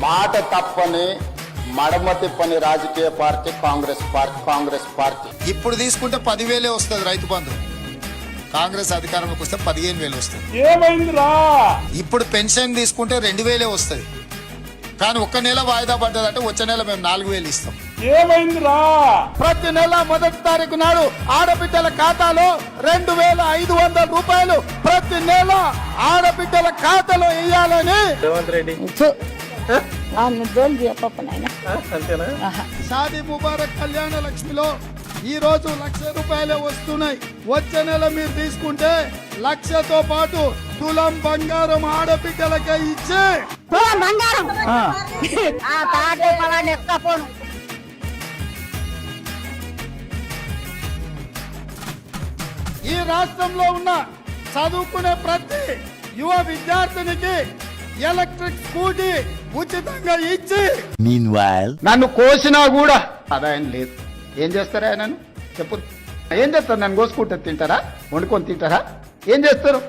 మాట తప్పని మడమ తిప్పని రాజకీయ పార్టీ కాంగ్రెస్ పార్టీ. ఇప్పుడు తీసుకుంటే 10,000 వస్తుంది రైతు బంధు. కాంగ్రెస్ అధికారంలోకి వస్తే 15,000 వస్తుంది. ఏమైందిరా? ఇప్పుడు పెన్షన్ తీసుకుంటే 2,000 వస్తుంది. కానీ ఒక్క నెల వాయిదా పడ్డదంటే వచ్చే నెల మేము 4,000 ఇస్తాం. ఏమైందిరా? ప్రతి నెల 1వ తారీఖు నాడు ఆడబిడ్డల ఖాతాలో 2,500 రూపాయలు ప్రతి నెల ఆడబిడ్డల ఖాతాలో వేయాలని రేవంత్ రెడ్డి షాదీ ముబారక్ కళ్యాణ లక్ష్మిలో ఈ రోజు 1,00,000 రూపాయలే వస్తున్నాయి. వచ్చే నెల మీరు తీసుకుంటే 1,00,000తో పాటు తులం బంగారం ఆడబిడ్డలకే ఇచ్చే బంగారం ఈ రాష్ట్రంలో ఉన్న చదువుకునే ప్రతి యువ విద్యార్థినికి ఎలక్ట్రిక్ స్కూటీ ఉచితంగా ఇచ్చి నన్ను కోసినా కూడా ఆదాయం లేదు. ఏం చేస్తారా నన్ను చెప్పు? ఏం చేస్తారు? నన్ను కోసుకుంటే తింటారా? వండుకొని తింటారా? ఏం చేస్తారు?